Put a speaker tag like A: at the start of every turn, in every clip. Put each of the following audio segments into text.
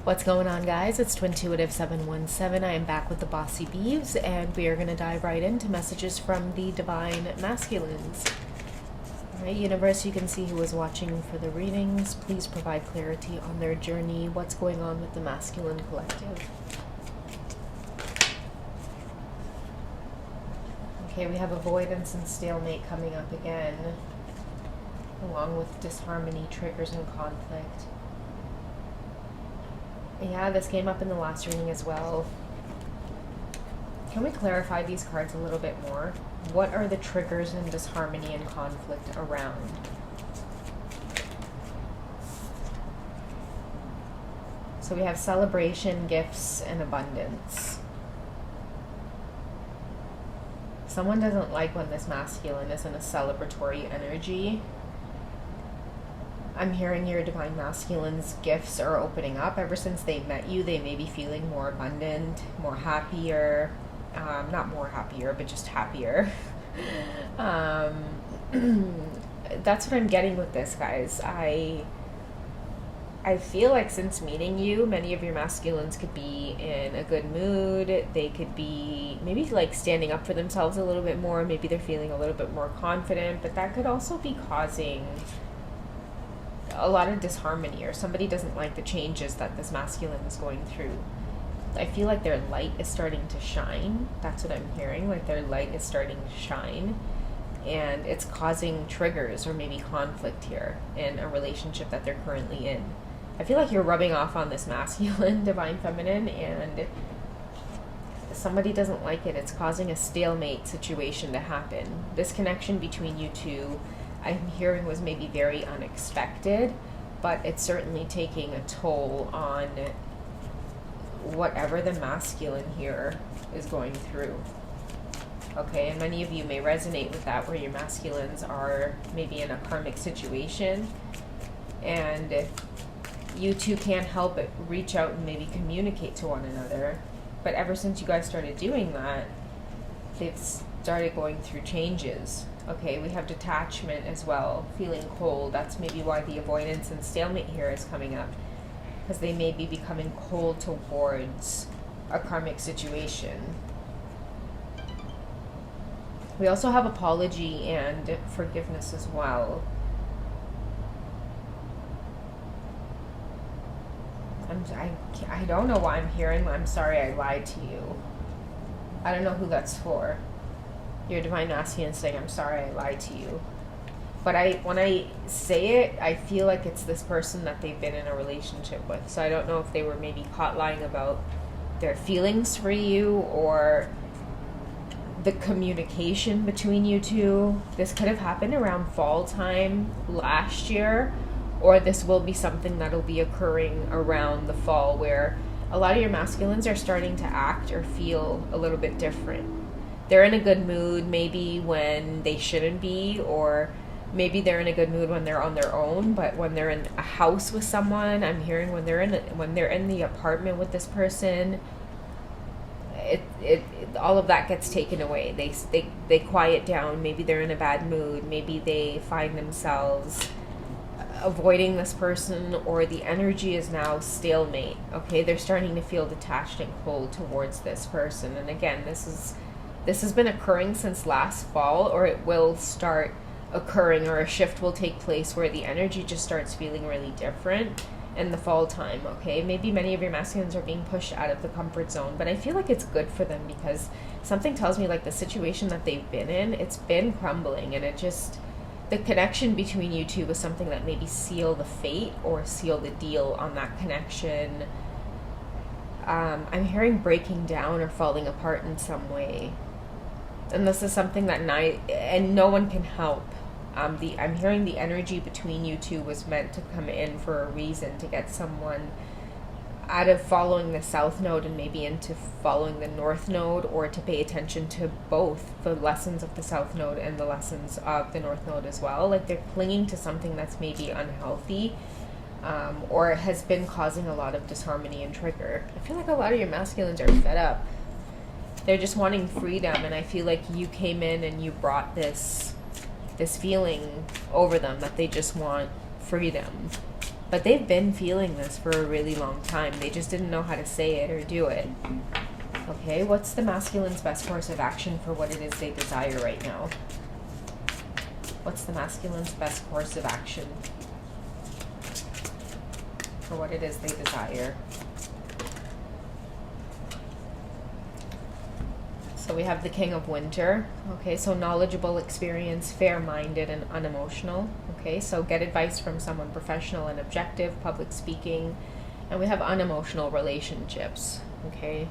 A: What's going on, guys? It's Twintuitive717. I am back with the Bossy Beeves, and we are going to dive right into messages from the Divine Masculines. Alright, Universe, you can see who is watching for the readings. Please provide clarity on their journey. What's going on with the masculine collective? Okay, we have avoidance and stalemate coming up again, along with disharmony, triggers, and conflict. Yeah, this came up in the last reading as well. Can we clarify these cards a little bit more? What are the triggers and disharmony and conflict around? So we have celebration, gifts, and abundance. Someone doesn't like when this masculine is in a celebratory energy. I'm hearing your divine masculine's gifts are opening up. Ever since they met you, they may be feeling more abundant, more happier. Not more happier, but just happier. That's what I'm getting with this, guys. I feel like since meeting you, many of your masculines could be in a good mood. They could be maybe like standing up for themselves a little bit more. Maybe they're feeling a little bit more confident, but that could also be causing a lot of disharmony, or somebody doesn't like the changes that this masculine is going through. I feel like their light is starting to shine. That's what I'm hearing. Like their light is starting to shine, and it's causing triggers or maybe conflict here in a relationship that they're currently in. I feel like you're rubbing off on this masculine, divine feminine, and somebody doesn't like it. It's causing a stalemate situation to happen. This connection between you two, I'm hearing, was maybe very unexpected, but it's certainly taking a toll on whatever the masculine here is going through. Okay, and many of you may resonate with that, where your masculines are maybe in a karmic situation, and you two can't help but reach out and maybe communicate to one another. But ever since you guys started doing that, they've started going through changes. Okay, we have detachment as well, feeling cold. That's maybe why the avoidance and stalemate here is coming up, because they may be becoming cold towards a karmic situation. We also have apology and forgiveness as well. I don't know why I'm hearing, I'm sorry I lied to you. I don't know who that's for. Your divine masculine saying, I'm sorry I lied to you. But when I say it, I feel like it's this person that they've been in a relationship with. So I don't know if they were maybe caught lying about their feelings for you, or the communication between you two. This could have happened around fall time last year, or this will be something that'll be occurring around the fall, where a lot of your masculines are starting to act or feel a little bit different. They're in a good mood maybe when they shouldn't be, or maybe they're in a good mood when they're on their own, but when they're in a house with someone, I'm hearing when they're in the apartment with this person, it all of that gets taken away. They quiet down. Maybe they're in a bad mood. Maybe they find themselves avoiding this person, or the energy is now stalemate. Okay, they're starting to feel detached and cold towards this person. And again, this has been occurring since last fall, or it will start occurring, or a shift will take place where the energy just starts feeling really different in the fall time. Okay, maybe many of your masculines are being pushed out of the comfort zone, but I feel like it's good for them, because something tells me like the situation that they've been in, it's been crumbling, and the connection between you two was something that maybe seal the fate or seal the deal on that connection. I'm hearing breaking down or falling apart in some way. And this is something that no one can help. I'm hearing the energy between you two was meant to come in for a reason, to get someone out of following the South Node and maybe into following the North Node, or to pay attention to both the lessons of the South Node and the lessons of the North Node as well. Like they're clinging to something that's maybe unhealthy, or has been causing a lot of disharmony and trigger. I feel like a lot of your masculines are fed up. They're just wanting freedom, and I feel like you came in and you brought this feeling over them that they just want freedom. But they've been feeling this for a really long time. They just didn't know how to say it or do it. Okay, what's the masculine's best course of action for what it is they desire right now? What's the masculine's best course of action for what it is they desire? So we have the King of Winter. Okay, so knowledgeable, experienced, fair-minded, and unemotional. Okay, so get advice from someone professional and objective, public speaking. And we have unemotional relationships. Okay.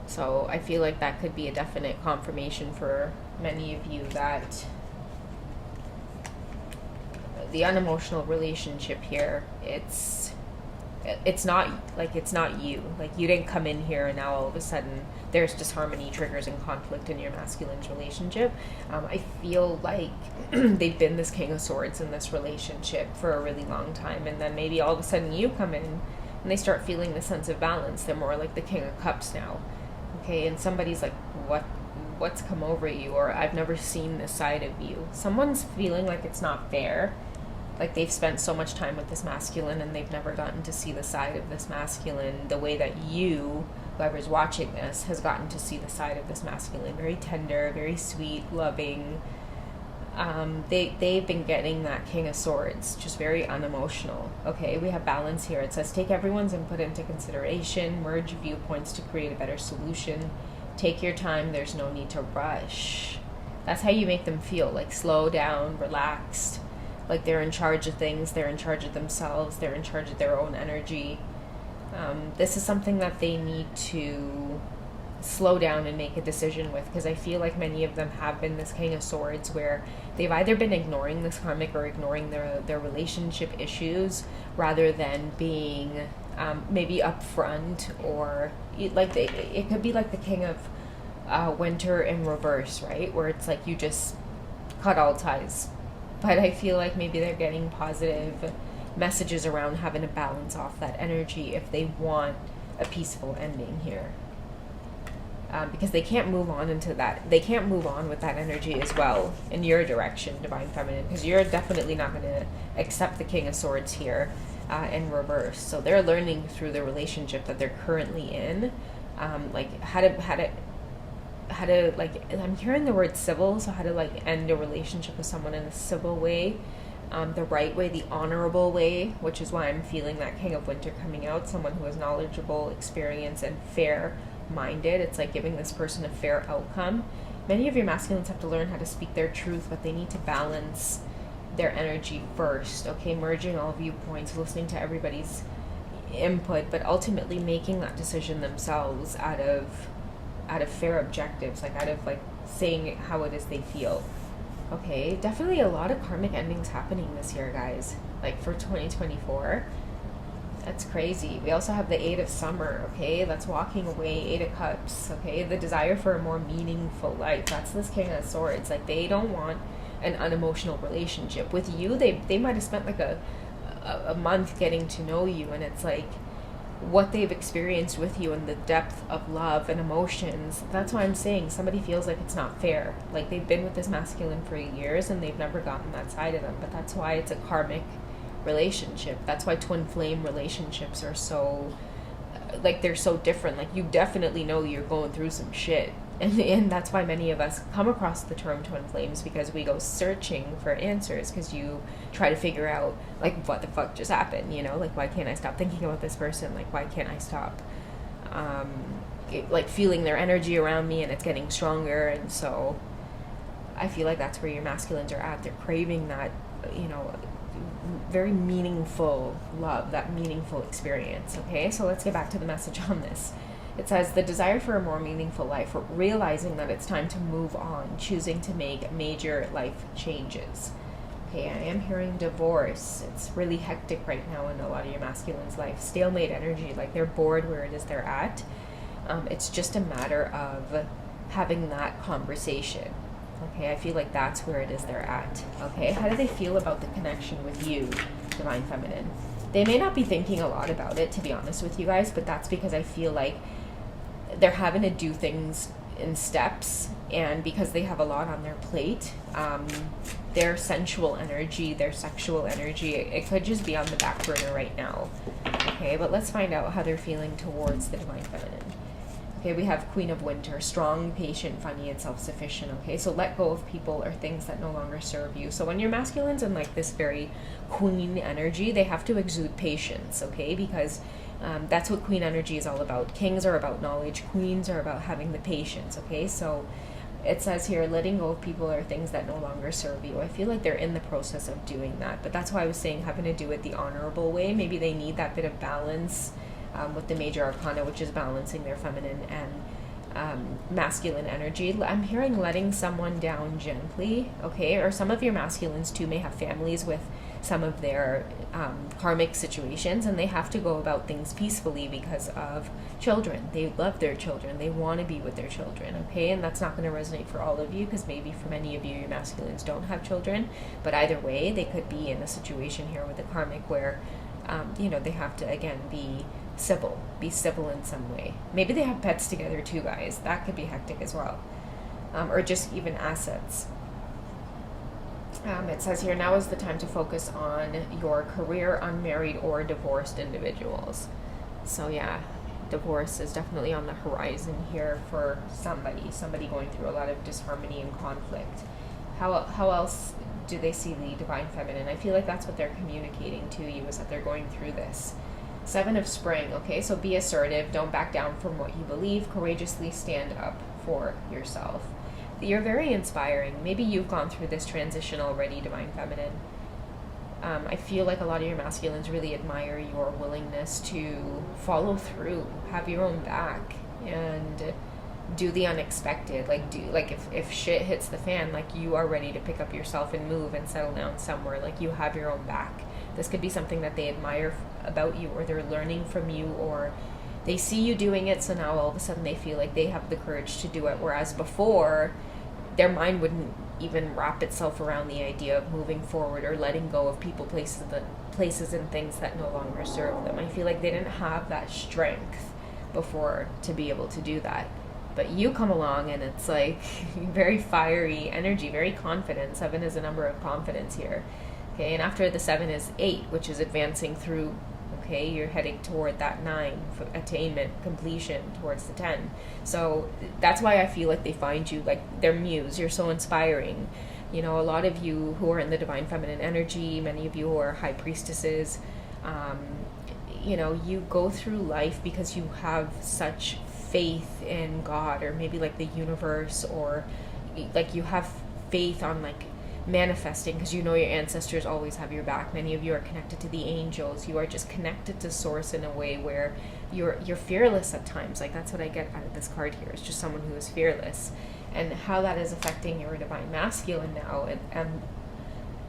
A: So I feel like that could be a definite confirmation for many of you that the unemotional relationship here, it's not you. Like, you didn't come in here and now all of a sudden there's disharmony, triggers, and conflict in your masculine's relationship. I feel like they've been this King of Swords in this relationship for a really long time, and then maybe all of a sudden you come in and they start feeling the sense of balance. They're more like the King of Cups now. Okay, and somebody's like, what's come over you? Or I've never seen this side of you. Someone's feeling like it's not fair. Like, they've spent so much time with this masculine and they've never gotten to see the side of this masculine the way that you, whoever's watching this, has gotten to see the side of this masculine. Very tender, very sweet, loving. They've been getting that King of Swords, just very unemotional. Okay, we have balance here. It says, take everyone's input into consideration, merge viewpoints to create a better solution. Take your time, there's no need to rush. That's how you make them feel, like slow down, relaxed, like they're in charge of things, they're in charge of themselves, they're in charge of their own energy. This is something that they need to slow down and make a decision with, because I feel like many of them have been this King of Swords where they've either been ignoring this karmic or ignoring their relationship issues rather than being maybe upfront, or like it could be like the King of Winter in reverse, right? Where it's like you just cut all ties. But I feel like maybe they're getting positive messages around having to balance off that energy if they want a peaceful ending here. Because they can't move on into that. They can't move on with that energy as well in your direction, Divine Feminine, because you're definitely not going to accept the King of Swords here in reverse. So they're learning through the relationship that they're currently in, like how to like, I'm hearing the word civil, so how to like end a relationship with someone in a civil way, the right way, the honorable way, which is why I'm feeling that King of Winter coming out, someone who is knowledgeable, experienced, and fair-minded. It's like giving this person a fair outcome. Many of your masculines have to learn how to speak their truth, but they need to balance their energy first, okay? Merging all viewpoints, listening to everybody's input, but ultimately making that decision themselves out of fair objectives, like out of like saying how it is they feel. Okay, definitely a lot of karmic endings happening this year, guys, like for 2024. That's crazy. We also have the Eight of Summer, okay? That's walking away. Eight of Cups, okay? The desire for a more meaningful life. That's this King of Swords. Like, they don't want an unemotional relationship. With you, they might have spent like a month getting to know you, and it's like what they've experienced with you and the depth of love and emotions. That's why I'm saying somebody feels like it's not fair. Like, they've been with this masculine for years and they've never gotten that side of them. But that's why it's a karmic relationship. That's why twin flame relationships are so, like, they're so different. Like, you definitely know you're going through some shit, and that's why many of us come across the term twin flames, because we go searching for answers, because you try to figure out, like, what the fuck just happened, you know? Like, why can't I stop thinking about this person? Like, why can't I stop like feeling their energy around me, and it's getting stronger. And so I feel like that's where your masculines are at. They're craving that, you know, very meaningful love, that meaningful experience. Okay, so let's get back to the message on this. It says, the desire for a more meaningful life, realizing that it's time to move on, choosing to make major life changes. Okay, I am hearing divorce. It's really hectic right now in a lot of your masculine's life. Stalemate energy, like they're bored where it is they're at. It's just a matter of having that conversation. Okay, I feel like that's where it is they're at. Okay, how do they feel about the connection with you, Divine Feminine? They may not be thinking a lot about it, to be honest with you guys, but that's because I feel like they're having to do things in steps, and because they have a lot on their plate, their sensual energy, their sexual energy, it could just be on the back burner right now. Okay, but let's find out how they're feeling towards the divine feminine. Okay, we have Queen of Winter, strong, patient, funny, and self-sufficient. Okay, so let go of people or things that no longer serve you. So when your masculine's in like this very queen energy, they have to exude patience, okay? Because that's what queen energy is all about. Kings are about knowledge. Queens are about having the patience, okay? So it says here, letting go of people or things that no longer serve you. I feel like they're in the process of doing that. But that's why I was saying having to do it the honorable way. Maybe they need that bit of balance with the major arcana, which is balancing their feminine and masculine energy. I'm hearing letting someone down gently, okay? Or some of your masculines too may have families with some of their karmic situations, and they have to go about things peacefully because of children. They love their children. They want to be with their children, okay? And that's not going to resonate for all of you, because maybe for many of you, your masculines don't have children. But either way, they could be in a situation here with the karmic where, they have to, again, be civil in some way. Maybe they have pets together too, guys. That could be hectic as well. Or just even assets. It says here, now is the time to focus on your career, unmarried or divorced individuals. So yeah, divorce is definitely on the horizon here for somebody going through a lot of disharmony and conflict. How else do they see the divine feminine? I feel like that's what they're communicating to you, is that they're going through this. 7 of Spring, okay? So be assertive. Don't back down from what you believe. Courageously stand up for yourself. You're very inspiring. Maybe you've gone through this transition already, divine feminine. I feel like a lot of your masculines really admire your willingness to follow through, have your own back, and do the unexpected. If shit hits the fan, like, you are ready to pick up yourself and move and settle down somewhere. Like, you have your own back. This could be something that they admire about you, or they're learning from you, or they see you doing it, so now all of a sudden they feel like they have the courage to do it, whereas before their mind wouldn't even wrap itself around the idea of moving forward or letting go of people, places and things that no longer serve them. I feel like they didn't have that strength before to be able to do that. But you come along and it's like very fiery energy, very confident. 7 is a number of confidence here. Okay, and after the 7 is 8, which is advancing through. Okay, you're heading toward that 9 for attainment, completion, towards the 10. So that's why I feel like they find you like their muse. You're so inspiring. A lot of you who are in the divine feminine energy, many of you who are high priestesses, you go through life because you have such faith in God, or maybe like the universe, or like you have faith on like manifesting because your ancestors always have your back. Many of you are connected to the angels. You are just connected to source in a way where you're fearless at times. Like, that's what I get out of this card here. It's just someone who is fearless, and how that is affecting your divine masculine now and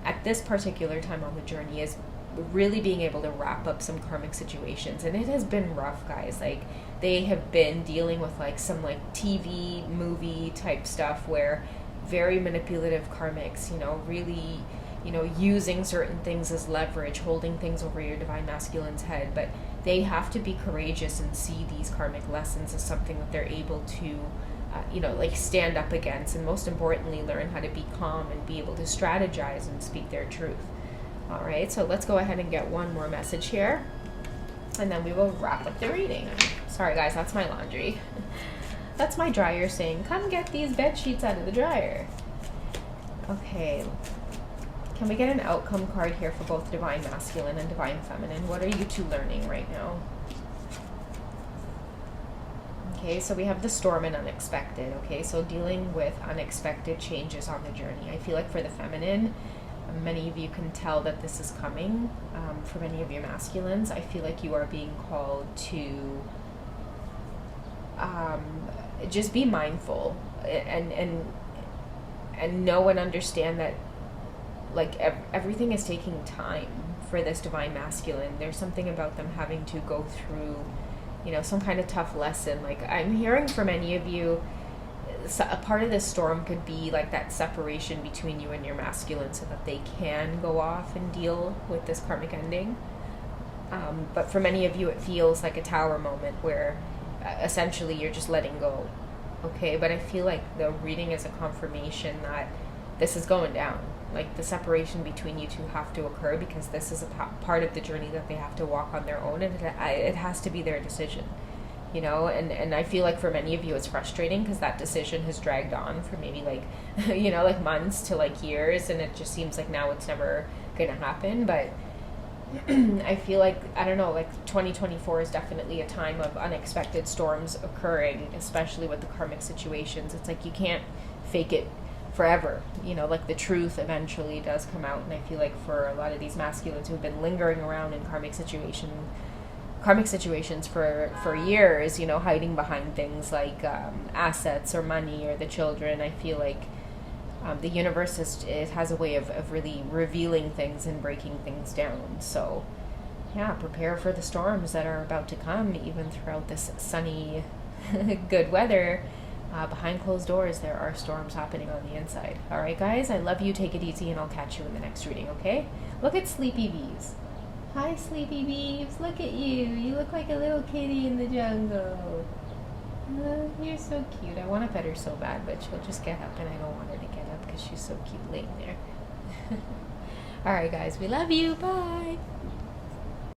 A: at this particular time on the journey is really being able to wrap up some karmic situations. And it has been rough, guys. Like, they have been dealing with like some like TV movie type stuff where very manipulative karmics, really, using certain things as leverage, holding things over your divine masculine's head. But they have to be courageous and see these karmic lessons as something that they're able to, stand up against, and most importantly, learn how to be calm and be able to strategize and speak their truth. All right, so let's go ahead and get one more message here, and then we will wrap up the reading. Sorry, guys, that's my laundry. That's my dryer saying, come get these bed sheets out of the dryer. Okay. Can we get an outcome card here for both divine masculine and divine feminine? What are you two learning right now? Okay, so we have the storm and unexpected. Okay, so dealing with unexpected changes on the journey. I feel like for the feminine, many of you can tell that this is coming. For many of your masculines, I feel like you are being called to just be mindful and know and understand that like everything is taking time for this divine masculine. There's something about them having to go through, some kind of tough lesson. Like, I'm hearing for many of you, a part of this storm could be like that separation between you and your masculine so that they can go off and deal with this karmic ending. But for many of you, it feels like a tower moment where essentially you're just letting go. Okay, but I feel like the reading is a confirmation that this is going down. Like the separation between you two have to occur, because this is a part of the journey that they have to walk on their own, and it has to be their decision, you know. And I feel like for many of you it's frustrating because that decision has dragged on for maybe like you know, like months to like years, and it just seems like now it's never gonna happen. But I feel like, I don't know, like 2024 is definitely a time of unexpected storms occurring, especially with the karmic situations. It's like you can't fake it forever, you know, like the truth eventually does come out. And I feel like for a lot of these masculines who've been lingering around in karmic situations for years, you know, hiding behind things like assets or money or the children, I feel like the universe it has a way of really revealing things and breaking things down. So yeah, prepare for the storms that are about to come. Even throughout this sunny good weather, behind closed doors there are storms happening on the inside. All right guys, I love you, take it easy, and I'll catch you in the next reading. Okay, look at Sleepy Bees. Hi Sleepy Bees, look at you look like a little kitty in the jungle. You're so cute. I want to pet her so bad, but she'll just get up, and I don't want her to get up because she's so cute laying there. All right, guys, we love you. Bye.